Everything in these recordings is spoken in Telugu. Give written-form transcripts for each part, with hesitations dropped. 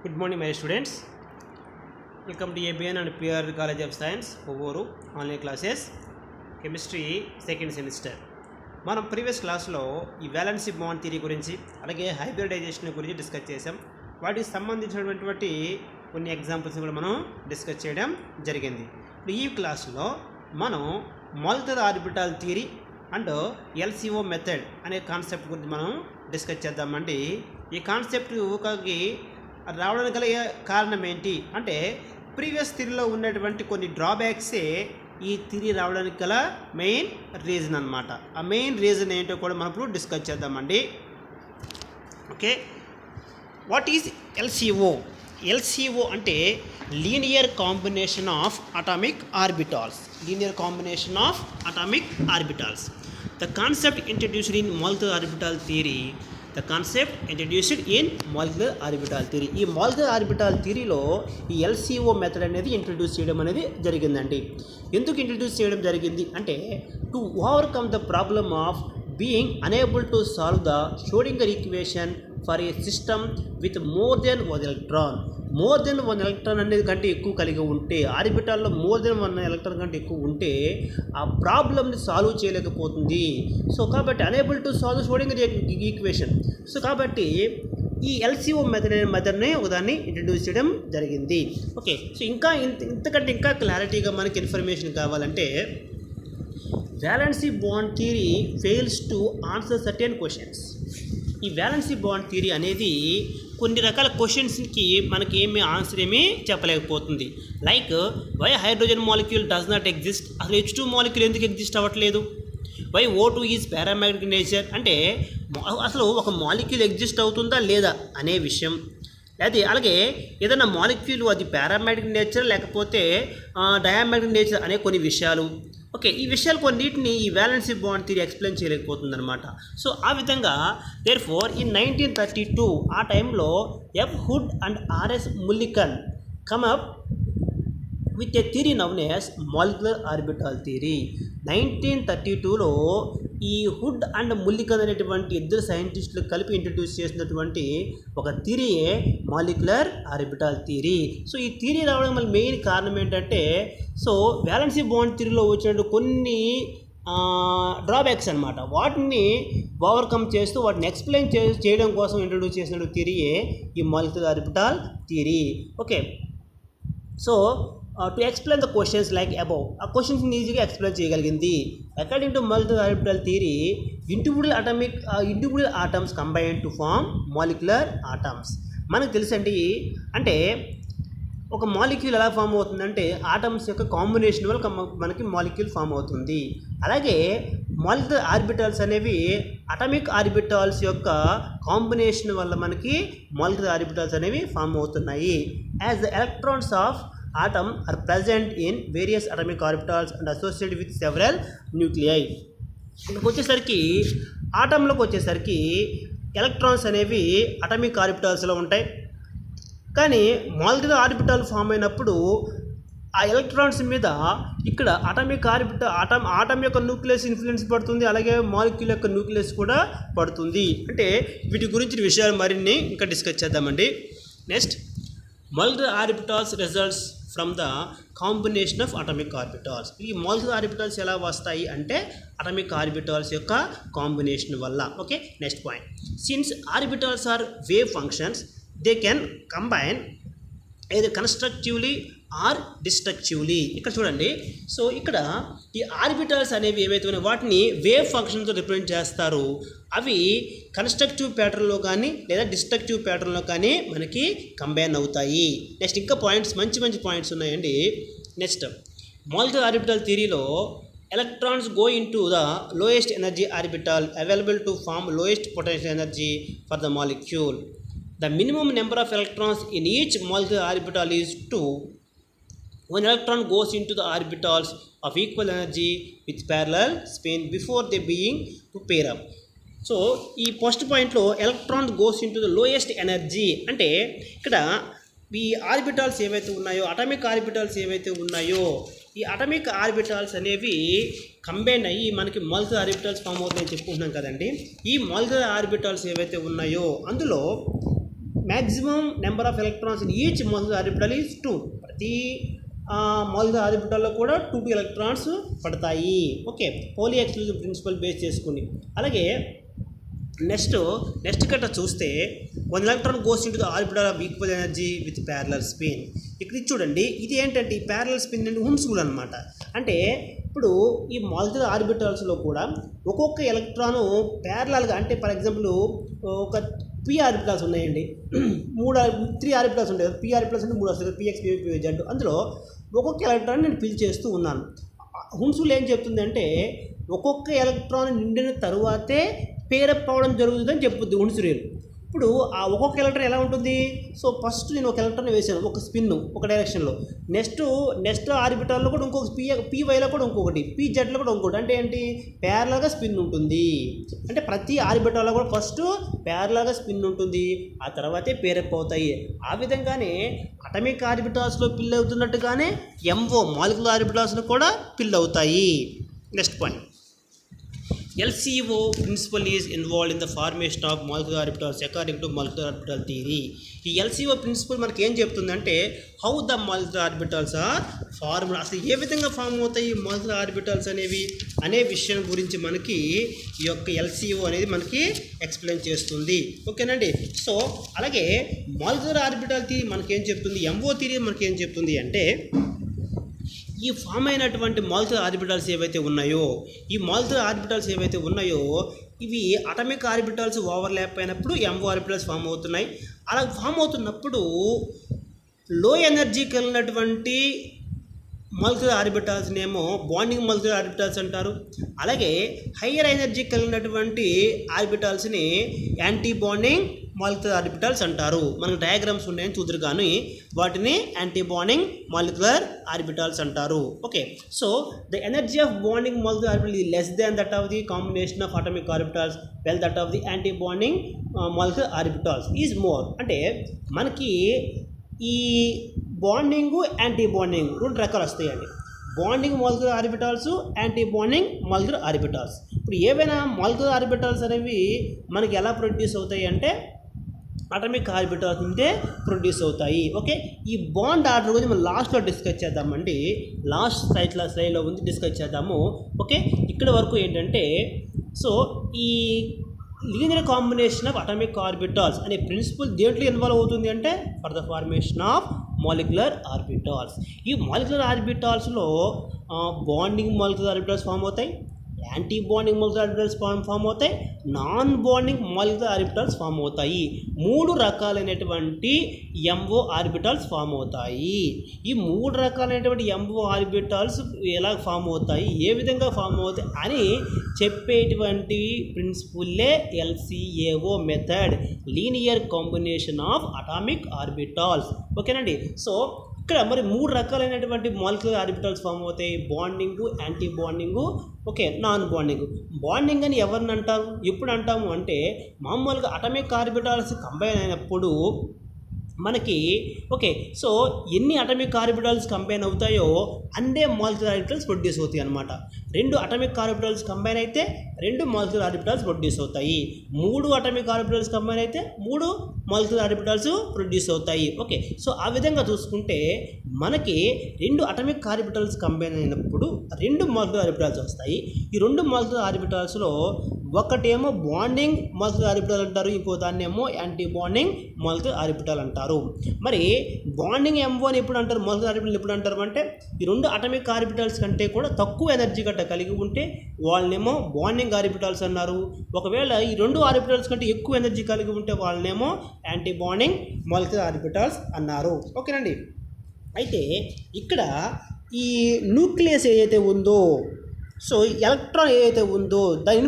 Good morning, my students. Welcome to ABN and PR College of Science, Ovoru online classes, chemistry second semester. మనం ప్రీవియస్ క్లాస్లో ఈ వ్యాలెన్సీ బాండ్ థియరీ గురించి అలాగే హైబ్రిడైజేషన్ గురించి డిస్కస్ చేసాం. వాటికి సంబంధించినటువంటి కొన్ని ఎగ్జాంపుల్స్ కూడా మనం డిస్కస్ చేయడం జరిగింది. ఇప్పుడు ఈ క్లాస్లో మనం molecular orbital theory and LCO method అనే కాన్సెప్ట్ గురించి మనం డిస్కస్ చేద్దామండి. ఈ కాన్సెప్ట్ ఒకకి రావడానికి గల కారణం ఏంటి అంటే ప్రీవియస్ థియరీలో ఉన్నటువంటి కొన్ని డ్రాబ్యాక్సే ఈ థియరీ రావడానికి గల మెయిన్ రీజన్ అనమాట. ఆ మెయిన్ రీజన్ ఏంటో కూడా మనం ఇప్పుడు డిస్కస్ చేద్దామండి. Okay, what is LCO? LCO అంటే linear combination of atomic orbitals. Linear combination of atomic orbitals. The concept introduced in molecular orbital theory. The concept introduced in molecular orbital theory. ఈ మాలిక్యులర్ ఆర్బిటాల్ థియరీలో ఈ LCO మెథడ్ అనేది ఇంట్రడ్యూస్ చేయడం అనేది జరిగిందండి. ఎందుకు ఇంట్రడ్యూస్ చేయడం జరిగింది అంటే to overcome the problem of being unable to solve the Schrodinger equation for a system with more than 1 electron. More than 1 electron అనేది కంటే ఎక్కువ కలిగి ఉంటే, ఆర్బిటాల్లో మోర్ దెన్ 1 ఎలక్ట్రాన్ కంటే ఎక్కువ ఉంటే ఆ ప్రాబ్లమ్ని సాల్వ్ చేయలేకపోతుంది. సో కాబట్టి unable to solve Schrodinger equation. So కాబట్టి ఈ LCO మెథడ్ని ఒకదాన్ని ఇంట్రడ్యూస్ చేయడం జరిగింది. ఓకే, సో ఇంతకంటే ఇంకా క్లారిటీగా మనకి ఇన్ఫర్మేషన్ కావాలంటే valency bond theory fails to answer certain questions. ఈ వ్యాలెన్సీ బాండ్ థియరీ అనేది కొన్ని రకాల క్వశ్చన్స్కి మనకి ఆన్సర్ ఏమీ చెప్పలేకపోతుంది. Like why hydrogen molecule does not exist, అసలు H2 మాలిక్యూల్ ఎందుకు ఎగ్జిస్ట్ అవ్వట్లేదు. Why O2 is paramagnetic nature, అంటే అసలు ఒక మాలిక్యూల్ ఎగ్జిస్ట్ అవుతుందా లేదా అనే విషయం. అలాగే ఏదైనా మాలిక్యూల్ అది పారామాగ్నెటిక్ నేచర్ లేకపోతే డయామాగ్నెటిక్ నేచర్ అనే కొన్ని విషయాలు. ఓకే, ఈ విషయాలు కొన్నిటిని ఈ వ్యాలెన్సీ బాండ్ థియరీ ఎక్స్ప్లెయిన్ చేయలేకపోతుంది అనమాట. సో ఆ విధంగా దేర్ఫోర్ ఇన్ 1932 ఆ టైంలో F. Hund and R.S. Mulliken come up with a theory known as molecular orbital theory. 1932లో ఈ హుడ్ అండ్ ముల్లికన్ అనేటువంటి ఇద్దరు సైంటిస్టులు కలిపి ఇంట్రడ్యూస్ చేసినటువంటి ఒక థియరీయే మాలిక్యులర్ ఆర్బిటాల్ థియరీ. సో ఈ థియరీ రావడం వల్ల మెయిన్ కారణం ఏంటంటే సో వ్యాలెన్సీ బాండ్ థియరీలో వచ్చినట్టు కొన్ని డ్రాబ్యాక్స్ అనమాట. వాటిని ఓవర్కమ్ చేస్తూ వాటిని ఎక్స్ప్లెయిన్ చేయడం కోసం ఇంట్రడ్యూస్ చేసిన థియరీయే ఈ molecular orbital theory. Okay, so to explain the questions like above, ఆ క్వశ్చన్స్ని ఈజీగా ఎక్స్ప్లెయిన్ చేయగలిగింది. According to molecular orbital theory individual atoms combine to form molecular atoms. మనకు తెలుసండి, అంటే ఒక మాలిక్యూల్ ఎలా ఫామ్ అవుతుందంటే ఆటమ్స్ యొక్క కాంబినేషన్ వల్ల మనకి మాలిక్యూల్ ఫామ్ అవుతుంది. అలాగే మాలిక్యులర్ ఆర్బిటాల్స్ అనేవి అటామిక్ ఆర్బిటాల్స్ యొక్క కాంబినేషన్ వల్ల మనకి మాలిక్యులర్ ఆర్బిటాల్స్ అనేవి ఫామ్ అవుతున్నాయి. As the electrons of atom are present in various atomic orbitals and associated with several nuclei. ఇక్కడికి వచ్చేసరికి ఆటంలోకి వచ్చేసరికి ఎలక్ట్రాన్స్ అనేవి అటామిక్ ఆర్బిటాల్స్లో ఉంటాయి. కానీ మాలిక్యులర్ ఆర్బిటాల్ ఫామ్ అయినప్పుడు ఆ ఎలక్ట్రాన్స్ మీద ఇక్కడ అటామిక్ ఆటం యొక్క న్యూక్లియస్ ఇన్ఫ్లుయెన్స్ పడుతుంది, అలాగే మాలిక్యూల్ యొక్క న్యూక్లియస్ కూడా పడుతుంది. అంటే వీటి గురించి విషయాలు మరిన్ని ఇంకా డిస్కస్ చేద్దామండి. Next, molecular orbitals results from the combination of atomic orbitals. ఈ మాలిక్యులర్ ఆర్బిటాల్స్ ఎలా వస్తాయి అంటే అటామిక్ ఆర్బిటాల్స్ యొక్క కాంబినేషన్ వల్ల. Okay, next point, since orbitals are wave functions they can combine either constructively or destructively. ఇక్కడ చూడండి, సో ఇక్కడ ఈ ఆర్బిటాల్స్ అనేవి ఏవైతే ఉన్నాయో వాటిని వేవ్ ఫంక్షన్తో రిప్రజెంట్ చేస్తారు. అవి కన్స్ట్రక్టివ్ ప్యాటర్న్లో కానీ లేదా డిస్ట్రక్టివ్ ప్యాటర్న్లో కానీ మనకి కంబైన్ అవుతాయి. నెక్స్ట్ ఇంకా పాయింట్స్ మంచి పాయింట్స్ ఉన్నాయండి. నెక్స్ట్, మాలిక్యులర్ ఆర్బిటాల్ థియరీలో electrons go into the lowest energy orbital available to form lowest potential energy for the molecule. The minimum number of electrons in each molecular orbital is 2. One electron goes into the orbitals of equal energy with parallel spin before they being to pair up. So ఈ ఫస్ట్ పాయింట్లో electron goes into the lowest energy అంటే ఇక్కడ ఈ ఆర్బిటాల్స్ ఏవైతే ఉన్నాయో అటామిక్ ఆర్బిటాల్స్ ఏవైతే ఉన్నాయో ఈ అటామిక్ ఆర్బిటాల్స్ అనేవి కంబైన్ అయ్యి మనకి మాలిక్యులర్ ఆర్బిటాల్స్ ఫామ్ అవుతాయని చెప్పుకుంటున్నాం కదండి. ఈ మాలిక్యులర్ ఆర్బిటాల్స్ ఏవైతే ఉన్నాయో అందులో maximum number of electrons in each molecular orbital is 2. ప్రతి మాలిక్యులర్ ఆర్బిటల్లో కూడా 2 ఎలక్ట్రాన్స్ పడతాయి. ఓకే, పౌలి ఎక్స్క్లూజివ్ ప్రిన్సిపల్ బేస్ చేసుకుని. అలాగే నెక్స్ట్ గట్ట చూస్తే 1 electron goes into the orbital of equal energy with parallel spin. ఇక్కడ చూడండి, ఇది ఏంటంటే ఈ ప్యారలల్ స్పిన్ అంటే హుమ్స్ రూల్ అనమాట. అంటే ఇప్పుడు ఈ మాలిక్యులర్ ఆర్బిటల్స్లో కూడా ఒక్కొక్క ఎలక్ట్రాను ప్యారలల్గా, అంటే ఫర్ ఎగ్జాంపుల్ ఒక పీ ఆర్బిటల్స్ ఉన్నాయండి, 3 ఆర్బిటల్స్ ఉంటాయి. పీ ఆర్బిటల్స్ అంటే 3 వస్తాయి, పిఎక్స్ పివై జెడ్. అందులో ఒక్కొక్క ఎలక్ట్రాన్ నేను ఫిల్ చేస్తూ ఉన్నాను. హుమ్స్ రూల్ ఏం చెప్తుంది అంటే ఒక్కొక్క ఎలక్ట్రాన్ నిండిన తరువాతే పేరప్ అవ్వడం జరుగుతుందని చెప్పుద్ది హుమ్స్ రూల్. ఇప్పుడు ఆ ఒక్కొక్క ఎలక్ట్రాన్ ఎలా ఉంటుంది? సో ఫస్ట్ నేను ఒక ఎలక్ట్రాన్ వేసాను, ఒక స్పిన్ ఒక డైరెక్షన్లో. నెక్స్ట్ ఆర్బిటాల్లో కూడా ఇంకొక పీవైలో కూడా ఇంకొకటి, పీజెడ్లో కూడా ఇంకొకటి. అంటే ఏంటి? ప్యారలల్గా స్పిన్ ఉంటుంది. అంటే ప్రతి ఆర్బిటాల్లో కూడా ఫస్ట్ ప్యారలల్గా స్పిన్ ఉంటుంది, ఆ తర్వాతే పేరప్ అవుతాయి. ఆ విధంగానే అటమిక్ ఆర్బిటాల్స్లో పిల్ అవుతున్నట్టుగానే ఎంఓ మాలిక్యులర్ ఆర్బిటాల్స్లో కూడా పిల్ అవుతాయి. Next point, LCO principle is involved in the formation of molecular orbitals according to molecular orbital theory. ఈ LCO ప్రిన్సిపల్ మనకి ఏం చెప్తుందంటే how the molecular orbitals are form, అసలు ఏ విధంగా ఫామ్ అవుతాయి మాలిక్యులర్ ఆర్బిటల్స్ అనే విషయం గురించి మనకి ఈ యొక్క LCO అనేది మనకి ఎక్స్ప్లెయిన్ చేస్తుంది. ఓకేనండి. సో అలాగే మాలిక్యులర్ ఆర్బిటల్ థియరీ మనకేం చెప్తుంది, MO థియరీ మనకి ఏం చెప్తుంది అంటే ఈ ఫామ్ అయినటువంటి మాలిక్యులర్ ఆర్బిటల్స్ ఏవైతే ఉన్నాయో, ఈ మాలిక్యులర్ ఆర్బిటల్స్ ఏవైతే ఉన్నాయో ఇవి అటమిక్ ఆర్బిటల్స్ ఓవర్లాప్ అయినప్పుడు MO ఆర్బిటల్స్ ఫామ్ అవుతున్నాయి. అలా ఫామ్ అవుతున్నప్పుడు లో ఎనర్జీ కలిగినటువంటి మాలిక్యులర్ ఆర్బిటల్స్ని ఏమో బాండింగ్ మాలిక్యులర్ ఆర్బిటల్స్ అంటారు. అలాగే హయ్యర్ ఎనర్జీ కలిగినటువంటి ఆర్బిటల్స్ని యాంటీ బాండింగ్ మాలిక్యులర్ ఆర్బిటల్స్ అంటారు. మనకు డయాగ్రామ్స్ ఉన్నాయని చూద్దరు కానీ వాటిని యాంటీ బాండింగ్ మాలిక్యులర్ ఆర్బిటల్స్ అంటారు. Okay, so the energy of bonding molecular orbital is less than that of the combination of atomic orbitals, well that of the anti bonding molecular orbitals is more. అంటే మనకి ఈ బాండింగు యాంటీ బాండింగ్ 2 రకాలు వస్తాయండి. Bonding molecular orbitals, anti bonding molecular orbitals. ఇప్పుడు ఏవైనా మాలిక్యులర్ ఆర్బిటల్స్ అనేవి మనకి ఎలా ప్రొడ్యూస్ అవుతాయి అంటే అటమిక్ ఆర్బిటల్స్ నుండే ప్రొడ్యూస్ అవుతాయి. ఓకే, ఈ బాండ్ ఆర్డర్ గురించి మనం లాస్ట్లో డిస్కస్ చేద్దామండి. లాస్ట్ స్లైడ్లో ఉంది, డిస్కస్ చేద్దాము. ఓకే, ఇక్కడ వరకు ఏంటంటే సో ఈ linear combination of atomic orbitals అనే ప్రిన్సిపల్ దేంట్లో ఇన్వాల్వ్ అవుతుంది అంటే for the formation of molecular orbitals. ఈ మాలిక్యులర్ ఆర్బిటల్స్లో బాండింగ్ మాలిక్యులర్ ఆర్బిటల్స్ ఫామ్ అవుతాయి, anti bonding molecular orbitals form అవుతాయి, non bonding molecular orbitals form అవుతాయి. 3 రకాలైనటువంటి MO ఆర్బిటల్స్ ఫామ్ అవుతాయి. ఈ 3 రకాలైనటువంటి MO ఆర్బిటల్స్ ఎలా ఫామ్ అవుతాయి, ఏ విధంగా ఫామ్ అవుతాయి అని చెప్పేటువంటి ప్రిన్సిపుల్లే LCAO method, linear combination of atomic orbitals. ఓకేనండి. సో ఇక్కడ మరి 3 రకాలైనటువంటి మాలిక్యులర్ ఆర్బిటల్స్ ఫామ్ అవుతాయి, bonding, anti bonding, okay, non bonding. Bonding అని ఎవరిని అంటారు, ఎప్పుడు అంటాము అంటే మామూలుగా అటామిక్ ఆర్బిటల్స్ కంబైన్ అయినప్పుడు మనకి ఓకే, సో ఎన్ని అటామిక్ ఆర్బిటల్స్ కంబైన్ అవుతాయో అన్నే మాలిక్యులర్ ఆర్బిటల్స్ ప్రొడ్యూస్ అవుతాయి అన్నమాట. 2 అటామిక్ ఆర్బిటల్స్ కంబైన్ అయితే 2 మాలిక్యులర్ ఆర్బిటల్స్ ప్రొడ్యూస్ అవుతాయి. 3 అటామిక్ ఆర్బిటల్స్ కంబైన్ అయితే 3 మాలిక్యులర్ ఆర్బిటల్స్ ప్రొడ్యూస్ అవుతాయి. ఓకే, సో ఆ విధంగా చూసుకుంటే మనకి 2 అటామిక్ ఆర్బిటల్స్ కంబైన్ అయినప్పుడు 2 మాలిక్యులర్ ఆర్బిటల్స్ వస్తాయి. ఈ 2 మాలిక్యులర్ ఆర్బిటల్స్లో ఒకటేమో బాండింగ్ మాలిక్యులర్ ఆర్బిటల్ అంటారు, ఇంకో దాన్నేమో యాంటీ బాండింగ్ మాలిక్యులర్ ఆర్బిటల్ అంటారు. మరి బాండింగ్ MO అని ఎప్పుడు అంటారు, మాలిక్యులర్ ఆర్బిటల్ ఎప్పుడు అంటారు అంటే ఈ 2 అటామిక్ ఆర్బిటల్స్ కంటే కూడా తక్కువ ఎనర్జీ గట్ట కలిగి ఉంటే వాళ్ళనేమో బాండింగ్ ఆర్బిటల్స్ అన్నారు. ఒకవేళ ఈ 2 ఆర్బిటల్స్ కంటే ఎక్కువ ఎనర్జీ కలిగి ఉంటే వాళ్ళనేమో యాంటీ బాండింగ్ మాలిక్యులర్ ఆర్బిటల్స్ అన్నారు. ఓకేనండి. అయితే ఇక్కడ ఈ న్యూక్లియస్ ఏదైతే ఉందో, సో ఎలక్ట్రాన్ ఏదైతే ఉందో దాని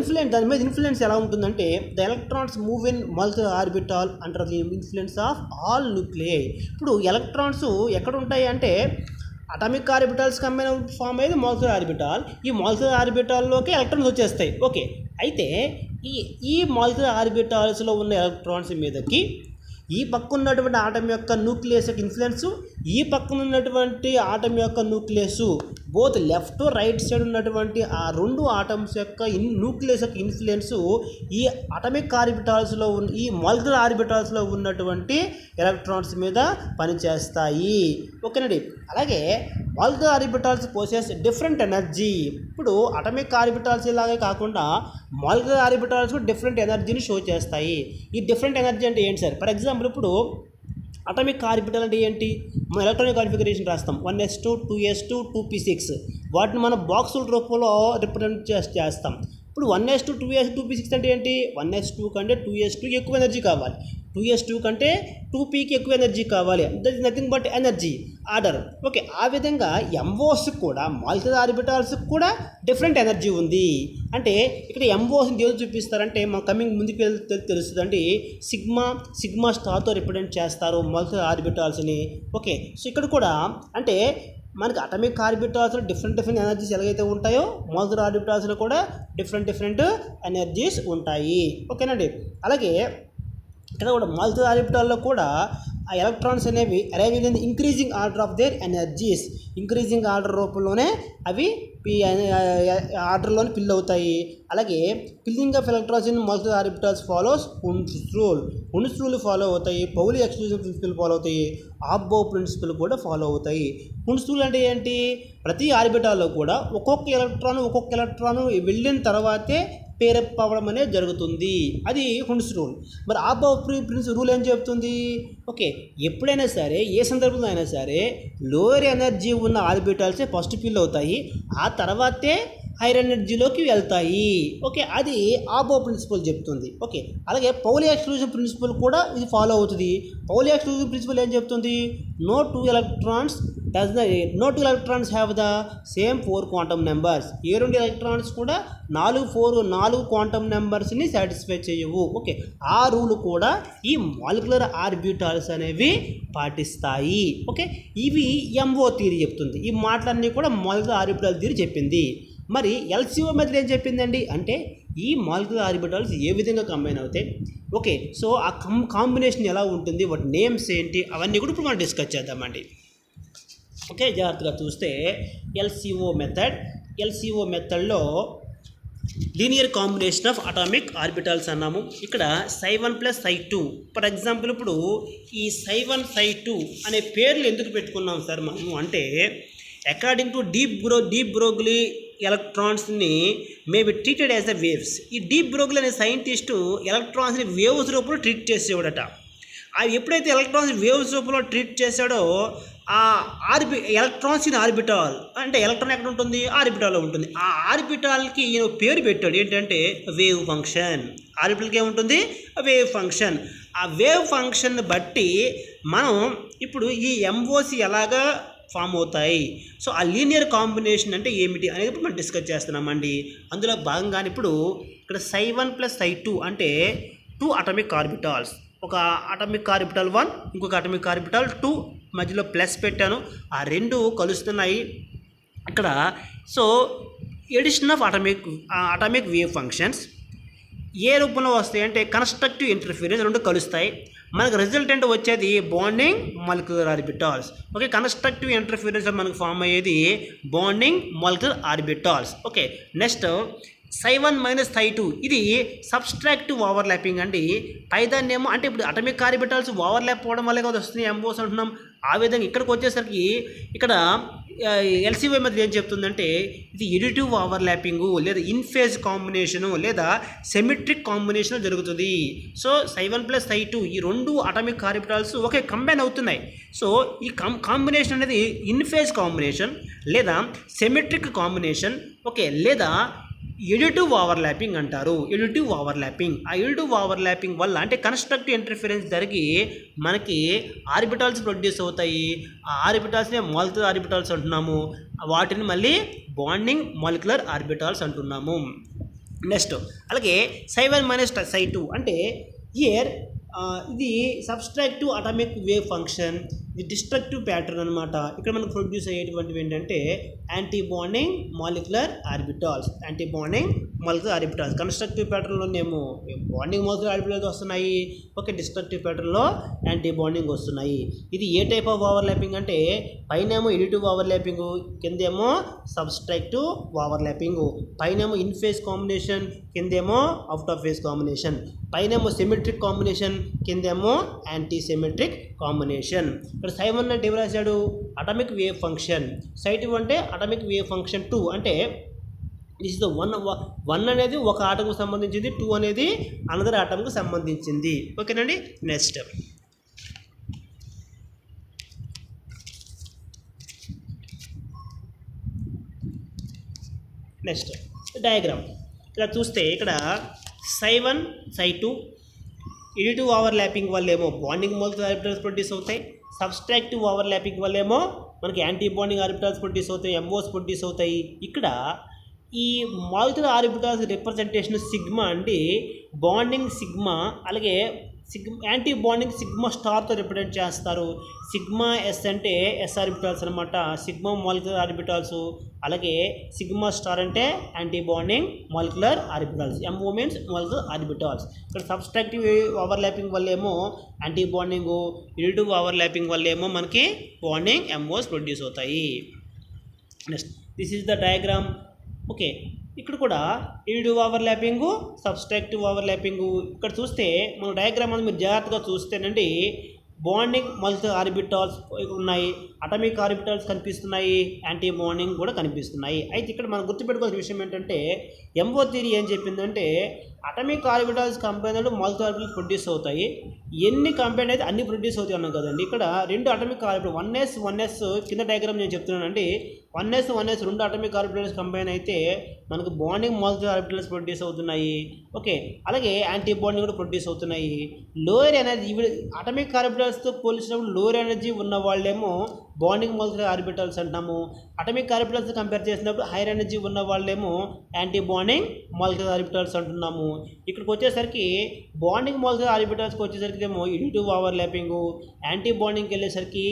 మీద ఇన్ఫ్లుయెన్స్ ఎలా ఉంటుందంటే the electrons move in molecular orbital under the influence of all nuclei. ఇప్పుడు ఎలక్ట్రాన్స్ ఎక్కడ ఉంటాయి అంటే అటామిక్ ఆర్బిటల్స్ కంబైన్ ఫామ్ అయ్యేది మాలిక్యులర్ ఆర్బిటల్. ఈ మాలిక్యులర్ ఆర్బిటల్లోకి ఎలక్ట్రాన్స్ వచ్చేస్తాయి. ఓకే, అయితే ఈ మాలిక్యులర్ ఆర్బిటల్స్లో ఉన్న ఎలక్ట్రాన్స్ మీదకి ఈ పక్క ఉన్నటువంటి ఆటం యొక్క న్యూక్లియస్ యొక్క ఇన్ఫ్లుయెన్స్, ఈ పక్కన ఉన్నటువంటి ఆటం యొక్క nucleus, both left right side ఉన్నటువంటి ఆ రెండు ఆటమ్స్ యొక్క న్యూక్లియస్ యొక్క ఇన్ఫ్లుయెన్స్ ఈ అటమిక్ ఆర్బిటాల్స్లో ఈ మాలిక్యులర్ ఆర్బిటాల్స్లో ఉన్నటువంటి ఎలక్ట్రాన్స్ మీద పనిచేస్తాయి. ఓకేనండి. అలాగే molecular orbitals possess different energy. ఇప్పుడు అటమిక్ ఆర్బిటాల్స్ ఇలాగే కాకుండా మాలిక్యులర్ ఆర్బిటాల్స్ డిఫరెంట్ ఎనర్జీని షో చేస్తాయి. ఈ డిఫరెంట్ ఎనర్జీ అంటే ఏంటి సార్? ఫర్ ఎగ్జాంపుల్ ఇప్పుడు అటామిక్ ఆర్బిటల్ అంటే ఏంటి? మనం ఎలక్ట్రానిక్ కాన్ఫిగరేషన్ రాస్తాం 1s2 2s2 2p6. వాటిని మనం బాక్సుల రూపంలో రిప్రజెంట్ చేస్తాం. ఇప్పుడు 1s2 2s2 2p6 అంటే ఏంటి? 1s2 కంటే 2s2 ఎక్కువ ఎనర్జీ కావాలి, 2s2 కంటే 2pకి ఎక్కువ ఎనర్జీ కావాలి. That is nothing but energy order. Okay, ఆ విధంగా ఎంఓస్కి కూడా మాలిక్యులర్ ఆర్బిటాల్స్కి కూడా డిఫరెంట్ ఎనర్జీ ఉంది. అంటే ఇక్కడ ఎంఓస్ని దేని చూపిస్తారంటే మన కమింగ్ ముందుకు వెళ్తే తెలుస్తుందండి. సిగ్మా స్టార్తో రిప్రజెంట్ చేస్తారు మాలిక్యులర్ ఆర్బిటాల్స్ని. ఓకే, సో ఇక్కడ కూడా అంటే మనకి అటమిక్ ఆర్బిటాల్స్లో డిఫరెంట్ ఎనర్జీస్ ఎలాగైతే ఉంటాయో మాలిక్యులర్ ఆర్బిటాల్స్లో కూడా డిఫరెంట్ ఎనర్జీస్ ఉంటాయి. ఓకేనండి. అలాగే ఇక్కడ కూడా మాలిక్యులర్ ఆర్బిటాల్లో కూడా ఆ ఎలక్ట్రాన్స్ అనేవి arrange in increasing order of their energies. Increasing order రూపంలోనే అవి ఆర్డర్లోనే ఫిల్ అవుతాయి. అలాగే filling of electrons in molecular orbitals follows Hund's rule follow అవుతాయి, పౌలి ఎక్స్క్లూజన్ ప్రిన్సిపల్ ఫాలో అవుతాయి, ఆబ్బో ప్రిన్సిపల్ కూడా ఫాలో అవుతాయి. హున్స్ రూల్ అంటే ఏంటి? ప్రతి ఆర్బిటాల్లో కూడా ఒక్కొక్క ఎలక్ట్రాను వెళ్ళిన తర్వాతే పేరప్ అవ్వడం అనేది జరుగుతుంది. అది హున్స్ రూల్. మరి ఆబ్బో ప్రిన్స్ రూల్ ఏం చెప్తుంది? ఓకే, ఎప్పుడైనా సరే ఏ సందర్భంలో అయినా సరే లోయర్ ఎనర్జీ ఉన్న ఆర్బిటాల్సే ఫస్ట్ ఫిల్ అవుతాయి, ఆ తర్వాతే హైర్ ఎనర్జీలోకి వెళ్తాయి. ఓకే, అది ఆబో ప్రిన్సిపల్ చెప్తుంది. ఓకే, అలాగే పౌలి ఎక్స్క్లూజన్ ప్రిన్సిపల్ కూడా ఇది ఫాలో అవుతుంది. పౌలి ఎక్స్క్లూజన్ ప్రిన్సిపల్ ఏం చెప్తుంది? No two electrons have the same 4 quantum numbers. ఏ రెండు ఎలక్ట్రాన్స్ కూడా 4 క్వాంటమ్ నెంబర్స్ని సాటిస్ఫై చేయవు. ఓకే, ఆ రూల్ కూడా ఈ మాలిక్యులర్ ఆర్బిటాల్స్ అనేవి పాటిస్తాయి. ఓకే, ఇవి ఎంఓ థియరీ చెప్తుంది. ఈ మాటలన్నీ కూడా మాలిక్యులర్ ఆర్బిటాల్ థియరీ చెప్పింది. మరి ఎల్సిఓ మెథడ్ ఏం చెప్పిందండి అంటే ఈ మాలిక్యులర్ ఆర్బిటాల్స్ ఏ విధంగా కంబైన్ అవుతాయి. ఓకే, సో ఆ కాంబినేషన్ ఎలా ఉంటుంది, వాటి నేమ్స్ ఏంటి, అవన్నీ కూడా ఇప్పుడు మనం డిస్కస్ చేద్దామండి. ఓకే, జాగ్రత్తగా చూస్తే ఎల్సిఓ మెథడ్లో linear combination of atomic orbitals అన్నాము. ఇక్కడ ψ1 + ψ2. ఫర్ ఎగ్జాంపుల్ ఇప్పుడు ఈ ψ1 ψ2 అనే పేర్లు ఎందుకు పెట్టుకున్నాం సార్ మనము అంటే అకార్డింగ్ టు డీప్ బ్రోగ్లీ ఎలక్ట్రాన్స్ని may be treated as the waves. ఈ డీప్ బ్రోగ్లీ అనే సైంటిస్టు ఎలక్ట్రాన్స్ని వేవ్స్ రూపంలో ట్రీట్ చేసేవాడట. అవి ఎప్పుడైతే ఎలక్ట్రాన్స్ వేవ్స్ రూపంలో ట్రీట్ చేశాడో ఆ ఎలక్ట్రాన్స్ ఇన్ ఆర్బిటాల్ అంటే ఎలక్ట్రాన్ ఎక్కడ ఉంటుంది? ఆర్బిటాల్లో ఉంటుంది. ఆ ఆర్బిటాల్కి ఈయన పేరు పెట్టాడు ఏంటంటే వేవ్ ఫంక్షన్. ఆర్బిటాల్కి ఏముంటుంది? Wave function. ఆ వేవ్ ఫంక్షన్ బట్టి మనం ఇప్పుడు ఈ ఎంఓసి ఎలాగా ఫామ్ అవుతాయి, సో ఆ లీనియర్ కాంబినేషన్ అంటే ఏమిటి అనేది ఇప్పుడు మనం డిస్కస్ చేస్తున్నామండి. అందులో భాగంగానే ఇప్పుడు ఇక్కడ ψ1 + ψ2 అంటే 2 అటామిక్ ఆర్బిటాల్స్. ఒక అటామిక్ ఆర్బిటాల్ 1, ఇంకొక అటామిక్ ఆర్బిటాల్ 2, మధ్యలో ప్లస్ పెట్టాను, ఆ రెండు కలుస్తున్నాయి ఇక్కడ. So addition of atomic wave functions ఏ రూపంలో వస్తాయి అంటే కన్స్ట్రక్టివ్ ఇంటర్ఫిరెన్స్ రెండు కలుస్తాయి. మనకు రిజల్టెంట్ వచ్చేది bonding molecular orbitals. Okay, constructive interference మనకు ఫామ్ అయ్యేది bonding molecular orbitals. Okay, next ψ1 - ψ2 ఇది సబ్స్ట్రాక్టివ్ ఓవర్లాపింగ్ అండి. పైదాన్నేమో అంటే ఇప్పుడు అటామిక్ ఆర్బిటాల్స్ ఓవర్లాప్ అవ్వడం వల్లే కదా వస్తున్నాయి ఎంఓస్ అంటున్నాం. ఆ విధంగా ఇక్కడికి వచ్చేసరికి ఇక్కడ ఎల్సిఓ మెథడ్ ఏం చెప్తుందంటే ఇది ఎడిటివ్ ఓవర్లాపింగు లేదా ఇన్ఫేజ్ కాంబినేషను లేదా సెమిట్రిక్ కాంబినేషన్ జరుగుతుంది. సో ψ1 + ψ2 ఈ రెండు అటామిక్ ఆర్బిటాల్స్ ఒకే కంబైన్ అవుతున్నాయి. సో ఈ కాంబినేషన్ అనేది ఇన్ఫేజ్ కాంబినేషన్ లేదా సెమిట్రిక్ కాంబినేషన్. ఓకే, లేదా ఎడిటివ్ ఓవర్లాపింగ్ అంటారు. ఎడిటివ్ ఓవర్లాపింగ్, ఆ ఎడిటివ్ ఓవర్లాపింగ్ వల్ల అంటే కన్స్ట్రక్టివ్ ఇంటర్ఫిరెన్స్ జరిగి మనకి ఆర్బిటాల్స్ ప్రొడ్యూస్ అవుతాయి. ఆ ఆర్బిటాల్స్నే మాలిక్యులర్ ఆర్బిటాల్స్ అంటున్నాము, వాటిని మళ్ళీ బాండింగ్ మాలిక్యులర్ ఆర్బిటాల్స్ అంటున్నాము. నెక్స్ట్ అలాగే ψ1 - ψ2 అంటే హియర్ ఇది సబ్స్ట్రాక్టివ్ అటామిక్ వేవ్ ఫంక్షన్, ఇది డిస్ట్రక్టివ్ ప్యాటర్న్ అనమాట. ఇక్కడ మనకు ప్రొడ్యూస్ అయ్యేటువంటివి ఏంటంటే anti bonding molecular orbitals. Constructive ప్యాటర్న్లోనేమో బాండింగ్ మాలిక్యులర్ ఆర్బిటాల్స్ వస్తున్నాయి, ఓకే. డిస్ట్రక్టివ్ ప్యాటర్న్లో యాంటీ బాండింగ్ వస్తున్నాయి. ఇది ఏ టైప్ ఆఫ్ ఓవర్లాపింగ్ అంటే పైనేమో ఎడిటివ్ ఓవర్లాపింగ్, కిందేమో సబ్స్ట్రాక్టివ్ ఓవర్లాపింగ్. పైనేమో ఇన్ ఫేజ్ కాంబినేషన్, కిందేమో అవుట్ ఆఫ్ ఫేజ్ కాంబినేషన్. పైనేమో symmetric combination, కిందేమో anti symmetric combination. ఇక్కడ Ψ1 అంటే ఏం రాశాడు? Atomic wave function. Ψ2 అంటే అటామిక్ వేవ్ ఫంక్షన్ 2 అంటే దిస్ ఇస్ ద వన్ అనేది ఒక ఆటంకు సంబంధించింది, 2 అనేది అనదర్ ఆటంకు సంబంధించింది, ఓకేనండి. నెక్స్ట్ డయాగ్రామ్ ఇలా చూస్తే ఇక్కడ Ψ1 Ψ2 ఎడిటివ్ ఓవర్లాపింగ్ వల్ల ఏమో బాండింగ్ మాలిక్యులర్ ఆర్బిటాల్స్ ప్రొడ్యూస్ అవుతాయి, సబ్స్ట్రాక్టివ్ ఓవర్లాపింగ్ వల్ల ఏమో మనకి యాంటీ బాండింగ్ ఆర్బిటాల్స్ ప్రొడ్యూస్ అవుతాయి, ఎంఓస్ ప్రొడ్యూస్ అవుతాయి. ఇక్కడ ఈ మాలిక్యులర్ ఆర్బిటాల్స్ రిప్రజెంటేషన్ సిగ్మా అండి, బాండింగ్ సిగ్మా, అలాగే యాంటీ బాండింగ్ సిగ్మా స్టార్తో రిప్రజెంట్ చేస్తారు. సిగ్మా ఎస్ అంటే ఎస్ ఆర్బిటాల్స్ అనమాట, సిగ్మా మాలిక్యులర్ ఆర్బిటాల్స్. అలాగే సిగ్మా స్టార్ అంటే anti bonding molecular orbitals, MO means molecular orbitals. ఇక్కడ సబ్స్ట్రాక్టివ్ ఓవర్లాపింగ్ వల్ల ఏమో యాంటీ బాండింగ్, ఎడిటివ్ ఓవర్లాపింగ్ వల్ల ఏమో మనకి బాండింగ్ ఎంఓస్ ప్రొడ్యూస్ అవుతాయి. Next this is the diagram, okay. ఇక్కడ కూడా ఎడిటివ్ ఓవర్లాపింగ్, సబ్స్ట్రాక్టివ్ ఓవర్లాపింగ్. ఇక్కడ చూస్తే మన డయాగ్రామ్ అనేది మీరు జాగ్రత్తగా చూస్తేనండి బాండింగ్ మాలిక్యులర్ ఆర్బిటాల్స్ ఉన్నాయి, అటామిక్ ఆర్బిటాల్స్ కనిపిస్తున్నాయి, యాంటీ బాండింగ్ కూడా కనిపిస్తున్నాయి. అయితే ఇక్కడ మనం గుర్తుపెట్టుకోవాల్సిన విషయం ఏంటంటే ఎంఓ థియరీ ఏం చెప్పిందంటే అటామిక్ ఆర్బిటాల్స్ కంపైన్ అయితే మాలిక్యులర్ ఆర్బిటాల్స్ ప్రొడ్యూస్ అవుతాయి. ఎన్ని కంపైన్ అయితే అన్ని ప్రొడ్యూస్ అవుతాయి అన్నాం కదండి. ఇక్కడ రెండు అటామిక్ ఆర్బిటాల్ 1s కింద డయాగ్రామ్ నేను చెప్తున్నానండి. 1s 2 అటామిక్ ఆర్బిటాల్స్ కంబైన్ అయితే మనకు బాండింగ్ మాలిక్యులర్ ఆర్బిటాల్స్ ప్రొడ్యూస్ అవుతున్నాయి, ఓకే. అలాగే యాంటీ బాండింగ్ కూడా ప్రొడ్యూస్ అవుతున్నాయి. లోయర్ ఎనర్జీ అటామిక్ ఆర్బిటాల్స్తో పోల్చినప్పుడు లోయర్ ఎనర్జీ ఉన్న వాళ్ళేమో బాండింగ్ మాలిక్యులర్ ఆర్బిటాల్స్ అంటాము. అటామిక్ ఆర్బిటాల్స్ కంపేర్ చేసినప్పుడు హైయర్ ఎనర్జీ ఉన్న వాళ్ళేమో యాంటీ బాండింగ్ మాలిక్యులర్ ఆర్బిటాల్స్ అంటున్నాము. ఇక్కడికి వచ్చేసరికి బాండింగ్ మాలిక్యులర్ ఆర్బిటాల్స్కి వచ్చేసరికి ఏమో ఎడిటివ్ ఓవర్లాపింగ్, యాంటీ బాండింగ్కి వెళ్ళేసరికి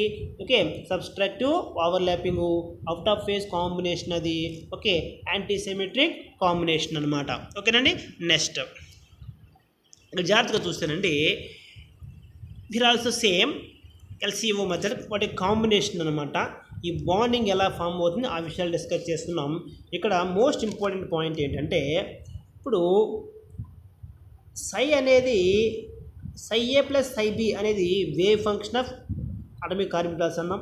okay subtractive overlapping, out of phase combination అది, ఓకే, యాంటీ సిమెట్రిక్ కాంబినేషన్ అనమాట, ఓకేనండి. నెక్స్ట్ ఇక్కడ జాగ్రత్తగా చూస్తేనండి there also same LCO method, వాటి కాంబినేషన్ అనమాట. ఈ బాండింగ్ ఎలా ఫామ్ అవుతుంది ఆ విషయాలు డిస్కస్ చేస్తున్నాం. ఇక్కడ మోస్ట్ ఇంపార్టెంట్ పాయింట్ ఏంటంటే ఇప్పుడు Ψ అనేది Ψa ప్లస్ Ψb అనేది wave function of atomic orbitals అన్నాం.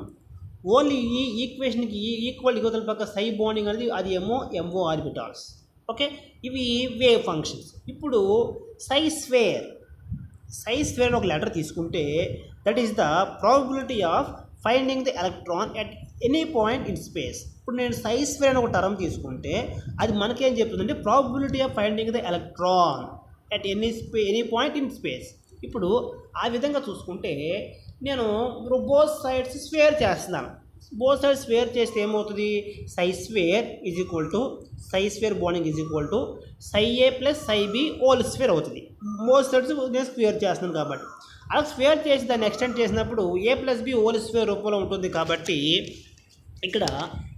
ఓన్లీ ఈ ఈక్వేషన్కి ఈక్వల్ యువతల పక్క Ψ బాండింగ్ అనేది అది ఏమో ఎంఓ ఆర్బిటాల్స్, ఓకే. ఇవి వేవ్ ఫంక్షన్స్. ఇప్పుడు Ψ స్క్వేర్ అని ఒక లెటర్ తీసుకుంటే that is the probability of finding the electron at any point in space. ఇప్పుడు నేను Ψ స్క్వేర్ అని ఒక టర్మ్ తీసుకుంటే అది మనకేం చెప్తుందంటే probability of finding the electron at any point in space. ఇప్పుడు ఆ విధంగా చూసుకుంటే నేను బోత్ సైడ్స్ స్క్వేర్ చేస్తున్నాను. బోత్ సైడ్స్ స్క్వేర్ చేస్తే ఏమవుతుంది? Ψ square is equal to Ψ square bonding is equal to Ψa plus Ψb whole square అవుతుంది. బోత్ సైడ్స్ నేను స్క్వేర్ చేస్తున్నాను కాబట్టి అలా స్క్వేర్ చేసి దాన్ని ఎక్స్టెండ్ చేసినప్పుడు a plus B whole square రూపంలో ఉంటుంది. కాబట్టి ఇక్కడ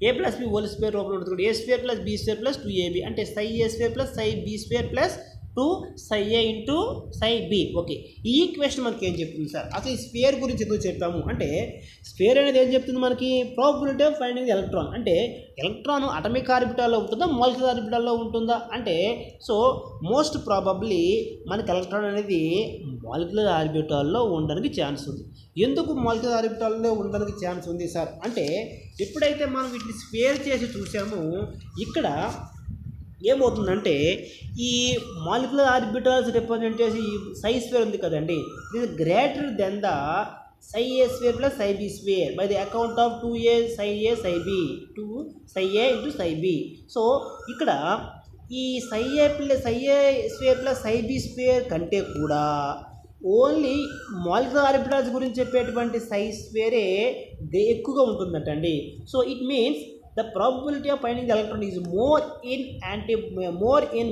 a plus B whole square రూపంలో ఉంటుంది. a square plus b square plus 2ab అంటే Ψa square plus Ψb square plus 2Ψa into Ψb, okay. ఈ ఈక్వేషన్ మనకి ఏం చెప్తుంది సార్? అసలు ఈ స్క్వేర్ గురించి ఎందుకు చెప్పాము అంటే స్క్వేర్ అనేది ఏం చెప్తుంది మనకి? Probability of finding electron. అంటే ఎలక్ట్రాన్ అటామిక్ ఆర్బిటాల్లో ఉంటుందా మాలిక్యులర్ ఆర్బిటాల్లో ఉంటుందా అంటే సో మోస్ట్ ప్రాబబ్లీ మనకి ఎలక్ట్రాన్ అనేది మాలిక్యులర్ ఆర్బిటాల్లో ఉండడానికి ఛాన్స్ ఉంది. ఎందుకు మాలిక్యులర్ ఆర్బిటాల్లో ఉండడానికి ఛాన్స్ ఉంది సార్ అంటే ఎప్పుడైతే మనం వీటిని స్క్వేర్ చేసి చూసామో ఇక్కడ ఏమవుతుందంటే ఈ మాలిక్యులర్ ఆర్బిటాల్స్ రిప్రజెంట్ చేసి ఈ Ψ స్క్వేర్ ఉంది కదండి, ఇది greater than the Ψa square plus Ψb square by the account of 2a Ψa Ψb 2Ψa into Ψb. So ఇక్కడ ఈ Ψa square plus Ψb square కంటే కూడా ఓన్లీ మాలిక్యులర్ ఆర్బిటాల్స్ గురించి చెప్పేటువంటి Ψ స్క్వేరే ఎక్కువగా ఉంటుందటండి. So it means the probability of finding the electron is more in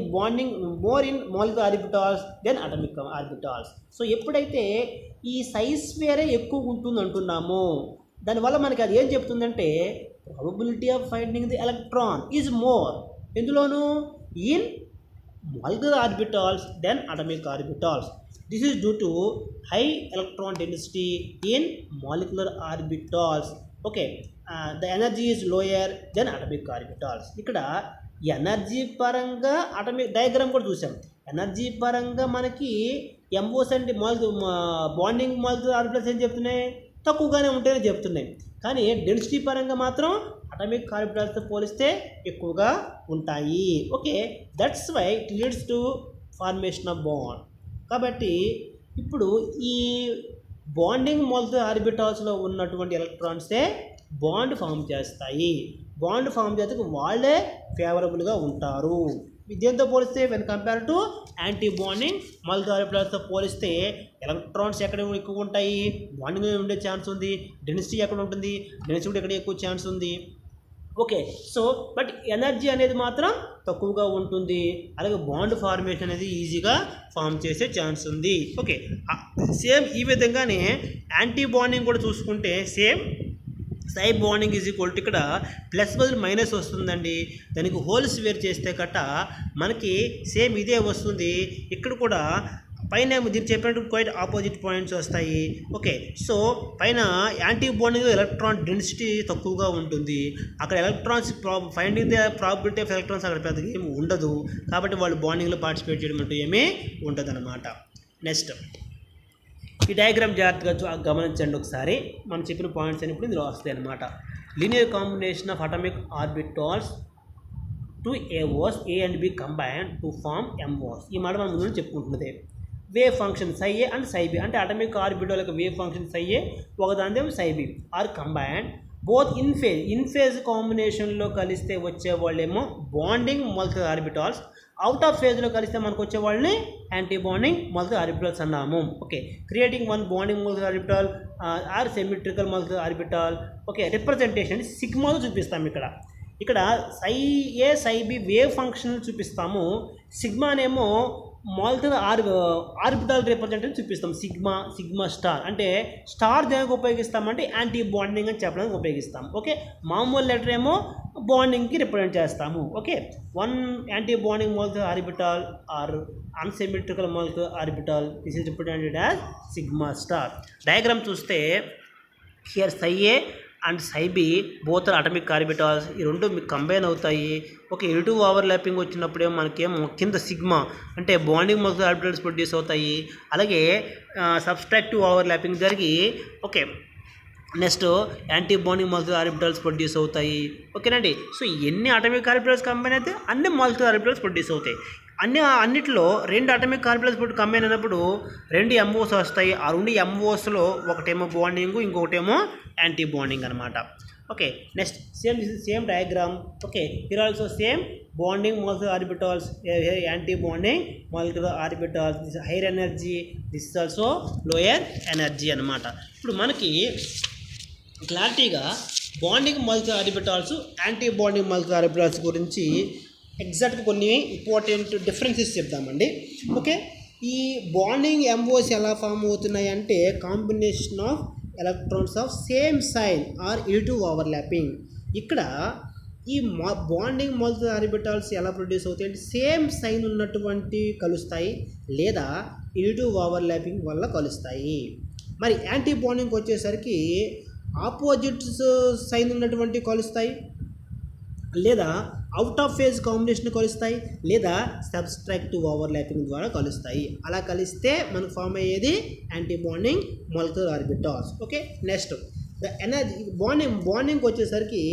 molecular orbitals than atomic orbitals. So ఎప్పుడైతే ఈ సైజ్ వేరే ఎక్కువ ఉంటుంది అంటున్నామో దానివల్ల మనకి అది ఏం చెప్తుందంటే probability of finding the electron is more ఎందులోను in molecular orbitals than atomic orbitals. This is due to high electron density in molecular orbitals. Okay, the energy is lower than atomic orbitals. ఇక్కడ ఎనర్జీ పరంగా అటమిక్ డయాగ్రామ్ కూడా చూసాం. ఎనర్జీ పరంగా మనకి ఎంఓస్ అంటే బాండింగ్ మాలిక్యులర్ ఆర్బిటల్స్ ఏం చెప్తున్నాయి, తక్కువగానే ఉంటాయని చెప్తున్నాయి. కానీ డెన్సిటీ పరంగా మాత్రం అటామిక్ ఆర్బిటల్స్తో పోలిస్తే ఎక్కువగా ఉంటాయి. Okay, that's why it leads to formation of bond. కాబట్టి ఇప్పుడు ఈ బాండింగ్ మాలిక్యులర్ ఆర్బిటల్స్లో ఉన్నటువంటి ఎలక్ట్రాన్సే బాండ్ ఫామ్ చేస్తాయి. బాండ్ ఫామ్ చేస్తే వాళ్ళే ఫేవరబుల్గా ఉంటారు. దేంతో పోలిస్తే when compare to anti bonding molecular ఆర్బిటల్స్తో పోలిస్తే ఎలక్ట్రాన్స్ ఎక్కడ ఎక్కువ ఉంటాయి, బాండింగ్ ఉండే ఛాన్స్ ఉంది. డెన్సిటీ ఎక్కడ ఉంటుంది, డెన్సిటీ కూడా ఎక్కడ ఎక్కువ ఛాన్స్ ఉంది. ఓకే, సో బట్ ఎనర్జీ అనేది మాత్రం తక్కువగా ఉంటుంది. అలాగే బాండ్ ఫార్మేషన్ అనేది ఈజీగా ఫామ్ చేసే ఛాన్స్ ఉంది. ఓకే, సేమ్ ఈ విధంగానే యాంటీ బాండింగ్ కూడా చూసుకుంటే same psi bonding is equal to ఇక్కడ ప్లస్ బదులు మైనస్ వస్తుందండి. దానికి హోల్స్ వేర్ చేస్తే కట్ట మనకి సేమ్ ఇదే వస్తుంది. ఇక్కడ కూడా పైన దీన్ని చెప్పినట్టు క్వైట్ ఆపోజిట్ పాయింట్స్ వస్తాయి. ఓకే, సో పైన యాంటీ బాండింగ్ ఎలక్ట్రాన్ డెన్సిటీ తక్కువగా ఉంటుంది. అక్కడ electrons finding the probability of electrons అక్కడ పెద్దగా ఏమి ఉండదు. కాబట్టి వాళ్ళు బాండింగ్లో పార్టిసిపేట్ చేయడం అంటూ ఏమీ ఉండదు అనమాట. నెక్స్ట్ ఈ డయాగ్రామ్ జాగ్రత్తగా గమనించండి ఒకసారి. మనం చెప్పిన పాయింట్స్ అని ఇప్పుడు ఇందులో వస్తాయి అనమాట. Linear combination of atomic orbitals to AOs A and B combine to form MOs. ఈ మాట మనం ముందు చెప్పుకుంటున్నదే. Wave function psi A and psi B అంటే అటామిక్ ఆర్బిటాల్ యొక్క వేవ్ ఫంక్షన్ సై ఏ, ఒకదానిదేమో psi B are combine both in phase కాంబినేషన్లో కలిస్తే వచ్చేవాళ్ళేమో bonding molecular orbitals, out of ఫేజ్లో కలిస్తే మనకు వచ్చే వాళ్ళని యాంటీ బాండింగ్ మాలిక్యులర్ ఆర్బిటాల్స్ అన్నాము. Okay, creating one bonding molecular orbital are symmetrical molecular orbital. Okay, representation సిగ్మాలో చూపిస్తాము. ఇక్కడ psi A psi B wave function చూపిస్తాము. సిగ్మానేమో మాలిక్యులర్ ఆర్బిటాల్ రిప్రజెంటేషన్ చూపిస్తాం. సిగ్మా స్టార్ అంటే స్టార్ దేనికి ఉపయోగిస్తామంటే యాంటీ బాండింగ్ అని చెప్పడానికి ఉపయోగిస్తాం. ఓకే, మామూలు లెటర్ ఏమో బాండింగ్కి రిప్రజెంట్ చేస్తాము. Okay, one anti bonding molecular orbital or unsymmetrical molecular orbital this is represented as sigma star. Diagram చూస్తే here psi A and psi B both atomic orbitals, ఈ రెండు మీకు కంబైన్ అవుతాయి. ఓకే, ఎటు ఓవర్ ల్యాపింగ్ వచ్చినప్పుడేమో మనకేమో కింద సిగ్మా అంటే బాండింగ్ మాలిక్యులర్ ఆర్బిటాల్స్ ప్రొడ్యూస్ అవుతాయి. అలాగే సబ్స్ట్రాక్టివ్ ఓవర్ ల్యాపింగ్ జరిగి okay next anti bonding molecular orbitals produce అవుతాయి. ఓకేనండి, సో ఎన్ని అటామిక్ ఆర్బిటాల్స్ కంబైన్ అయితే అన్ని మాలిక్యులర్ ఆర్బిటాల్స్ ప్రొడ్యూస్ అవుతాయి. అన్నిట్లో రెండు అటామిక్ ఆర్బిటాల్స్ కంబైన్ అయినప్పుడు రెండు ఎంఓస్ వస్తాయి. ఆ రెండు ఎంఓస్లో ఒకటేమో బాండింగ్, ఇంకొకటేమో యాంటీ బాండింగ్ అనమాట. Okay, next same diagram. Okay, here also same bonding molecular orbitals, anti bonding molecular orbitals. This higher energy, this is also lower energy అనమాట. ఇప్పుడు మనకి క్లారిటీగా bonding molecular orbitals, anti bonding molecular orbitals గురించి ఎగ్జాక్ట్గా కొన్ని ఇంపార్టెంట్ డిఫరెన్సెస్ చెప్దామండి. ఓకే, ఈ బాండింగ్ ఎంఓస్ ఎలా ఫామ్ అవుతున్నాయి అంటే combination of electrons of same sign or ఇటు ఓవర్లాపింగ్. ఇక్కడ ఈ బాండింగ్ మాలిక్యులర్ ఆర్బిటాల్స్ ఎలా ప్రొడ్యూస్ అవుతాయి అంటే సేమ్ సైన్ ఉన్నటువంటి కలుస్తాయి లేదా ఇటు ఓవర్లాపింగ్ వల్ల కలుస్తాయి. మరి యాంటీ బాండింగ్కి వచ్చేసరికి ఆపోజిట్ సైన్ ఉన్నటువంటి కలుస్తాయి, లేదా అవుట్ ఆఫ్ ఫేజ్ కాంబినేషన్ కలుస్తాయి, లేదా సబ్స్ట్రాక్టివ్ ఓవర్లాపింగ్ ద్వారా కలుస్తాయి. అలా కలిస్తే మనకు ఫామ్ అయ్యేది anti bonding molecular orbitals. Okay, next the energy బాండింగ్కి వచ్చేసరికి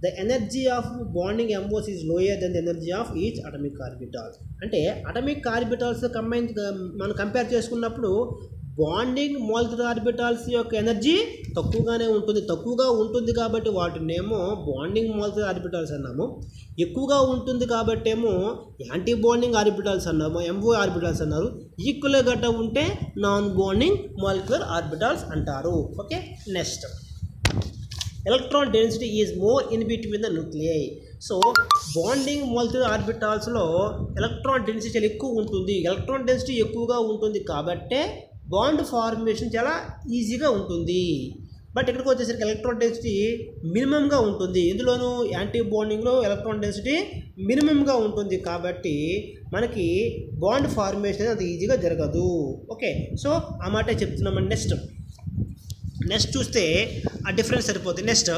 the energy of bonding MOs is lower than the energy of each atomic orbitals. అంటే అటమిక్ ఆర్బిటాల్స్ మనం కంపేర్ చేసుకున్నప్పుడు బాండింగ్ మాలిక్యులర్ ఆర్బిటాల్స్ యొక్క ఎనర్జీ తక్కువగా ఉంటుంది కాబట్టి వాటినేమో బాండింగ్ మాలిక్యులర్ ఆర్బిటాల్స్ అన్నాము. ఎక్కువగా ఉంటుంది కాబట్టి ఏమో యాంటీ బాండింగ్ ఆర్బిటాల్స్ అన్నాము, ఎంఓ ఆర్బిటాల్స్ అన్నారు. ఈక్వల్గా గట్ట ఉంటే నాన్ బాండింగ్ మాలిక్యులర్ ఆర్బిటాల్స్ అంటారు. Okay, next electron density is more in between the nuclei. So bonding molecular ఆర్బిటాల్స్లో ఎలక్ట్రాన్ డెన్సిటీ చాలా ఎక్కువ ఉంటుంది. ఎలక్ట్రాన్ డెన్సిటీ ఎక్కువగా ఉంటుంది కాబట్టే బాండ్ ఫార్మేషన్ చాలా ఈజీగా ఉంటుంది. బట్ ఇక్కడికి వచ్చేసరికి ఎలక్ట్రాన్ డెన్సిటీ మినిమంగా ఉంటుంది. ఇందులోనూ యాంటీ బాండింగ్లో ఎలక్ట్రాన్ డెన్సిటీ మినిమంగా ఉంటుంది కాబట్టి మనకి బాండ్ ఫార్మేషన్ అది ఈజీగా జరగదు. ఓకే, సో ఆ మాట చెప్తున్నామండి. నెక్స్ట్ చూస్తే ఆ డిఫరెన్స్ సరిపోతుంది. Next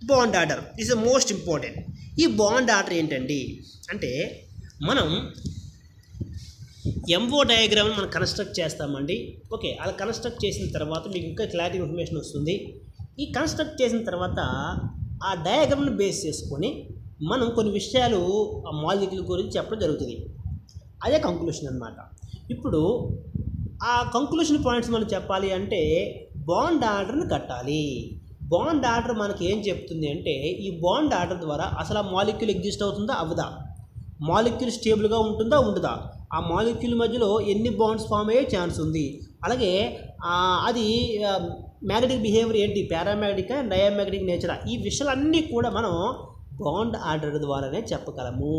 bond order is the most important. ఈ బాండ్ ఆర్డర్ ఏంటండి అంటే మనం ఎంఓ డయాగ్రామ్ మనం కన్స్ట్రక్ట్ చేస్తామండి. ఓకే, అలా కన్స్ట్రక్ట్ చేసిన తర్వాత మీకు ఇంకా క్లారిటీ ఇన్ఫర్మేషన్ వస్తుంది. ఈ కన్స్ట్రక్ట్ చేసిన తర్వాత ఆ డయాగ్రామ్ని బేస్ చేసుకొని మనం కొన్ని విషయాలు ఆ మాలిక్యూల్ గురించి చెప్పడం జరుగుతుంది. అదే కంక్లూషన్ అనమాట. ఇప్పుడు ఆ కంక్లూషన్ పాయింట్స్ మనం చెప్పాలి అంటే బాండ్ ఆర్డర్ని కట్టాలి. బాండ్ ఆర్డర్ మనకి ఏం చెప్తుంది అంటే ఈ బాండ్ ఆర్డర్ ద్వారా అసలు ఆ మాలిక్యూల్ ఎగ్జిస్ట్ అవుతుందా అవ్వదా, మాలిక్యూల్ స్టేబుల్గా ఉంటుందా ఉండదా, ఆ మాలిక్యూల్ మధ్యలో ఎన్ని బాండ్స్ ఫామ్ అయ్యే ఛాన్స్ ఉంది, అలాగే అది మ్యాగ్నెటిక్ బిహేవియర్ ఏంటి, పారామ్యాగ్నెటిక్ డయామ్యాగ్నెటిక్ నేచర్, ఈ విషయాలన్నీ కూడా మనం బాండ్ ఆర్డర్ ద్వారానే చెప్పగలము.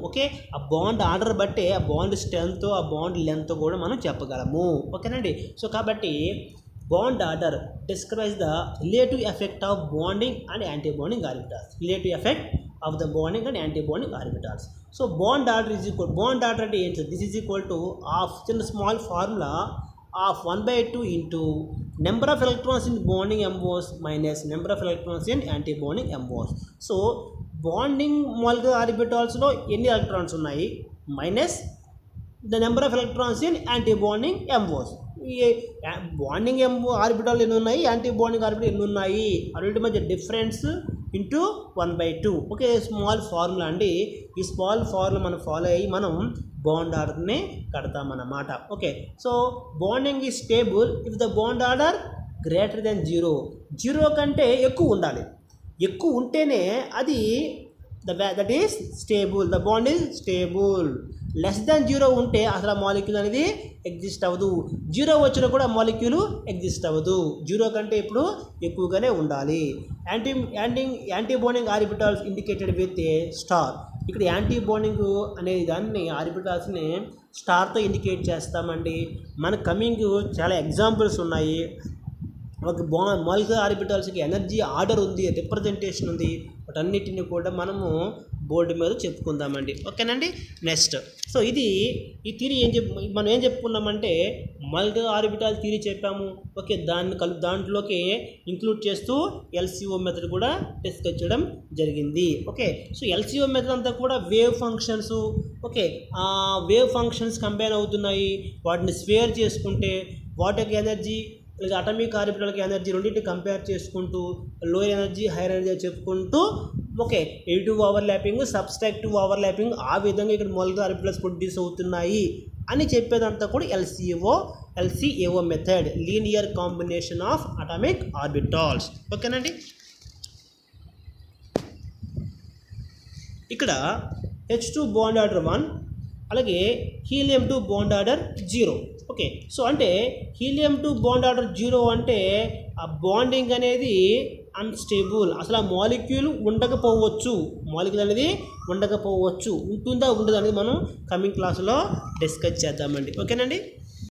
ఓకే, ఆ బాండ్ ఆర్డర్ బట్టే ఆ బాండ్ స్ట్రెంత్ ఆ బాండ్ లెంత్ కూడా మనం చెప్పగలము. ఓకేనండి. సో కాబట్టి bond order describes the relative effect of bonding and anti bonding orbitals. So bond order అంటే ఏంటి? This is equal to of చిన్న small formula of 1/2 into number of electrons in bonding MOs minus number of electrons in anti-bonding MOs. So bonding molecular orbitals లో ఎన్ని ఎలక్ట్రాన్స్ ఉన్నాయి minus the number of electrons in anti bonding MOs. ఈ బాండింగ్ ఆర్బిటాల్ ఎన్ని ఉన్నాయి, యాంటీ బాండింగ్ ఆర్బిటాల్ ఎన్ని ఉన్నాయి, అన్నిటి మధ్య difference into 1/2. Okay, small formula అండి. ఈ స్మాల్ ఫార్ములా మనం ఫాలో అయ్యి మనం బాండ్ ఆర్డర్ని కడతామన్నమాట. Okay, so bonding is stable if the bond order greater than 0 కంటే ఎక్కువ ఉండాలి. ఎక్కువ ఉంటేనే అది that is stable, the bond is stable. Less than 0 ఉంటే అసలు ఆ మాలిక్యూల్ అనేది ఎగ్జిస్ట్ అవ్వదు. 0 వచ్చినా కూడా మాలిక్యూల్ ఎగ్జిస్ట్ అవ్వదు. 0 కంటే ఇప్పుడు ఎక్కువగానే ఉండాలి. Anti bonding orbitals indicated with a star. ఇక్కడ యాంటీ బాండింగ్ అనే దాన్ని ఆర్బిటాల్స్ని స్టార్తో ఇండికేట్ చేస్తామండి. మన కమింగ్ చాలా ఎగ్జాంపుల్స్ ఉన్నాయి. ఒక మాలిక్యులర్ ఆర్బిటాల్స్కి ఎనర్జీ ఆర్డర్ ఉంది, రిప్రజెంటేషన్ ఉంది. వాటన్నిటిని కూడా మనము బోర్డు మీద చెప్పుకుందామండి. ఓకేనండి. నెక్స్ట్ సో ఈ థియరీ మనం ఏం చెప్పుకున్నామంటే మాలిక్యులర్ ఆర్బిటాల్ థియరీ చెప్పాము. ఓకే, దాంట్లోకి ఇంక్లూడ్ చేస్తూ ఎల్సిఓ మెథడ్ కూడా డిస్కస్ చేయడం జరిగింది. ఓకే, సో ఎల్సిఓ మెథడ్ అంతా కూడా wave functions. Okay, wave functions combine అవుతున్నాయి. వాటిని స్వేర్ చేసుకుంటే వాటి యొక్క ఎనర్జీ లేదా అటమిక్ ఆర్బిటాల్కి ఎనర్జీ రెండింటిని కంపేర్ చేసుకుంటూ లోయర్ ఎనర్జీ హైయర్ ఎనర్జీ చెప్పుకుంటూ ఓకే ఎడిటివ్ ఓవర్లాపింగ్ సబ్స్ట్రాక్టివ్ ఓవర్లాపింగ్ ఆ విధంగా ఇక్కడ మాలిక్యులర్ ఆర్బిటాల్స్ ప్రొడ్యూస్ అవుతున్నాయి అని చెప్పేదంతా కూడా LCAO method, linear combination of atomic orbitals. ఓకేనండి. ఇక్కడ H2 బాండ్ ఆర్డర్ 1 అలాగే helium 2 bond order 0. Okay, so అంటే హీలియం 2 బాండ్ ఆర్డర్ 0 అంటే ఆ బాండింగ్ అనేది అన్స్టేబుల్, అసలు ఆ మాలిక్యూల్ ఉండకపోవచ్చు, ఉంటుందా ఉండదు అనేది మనం కమింగ్ క్లాస్లో డిస్కస్ చేద్దామండి. ఓకేనండి.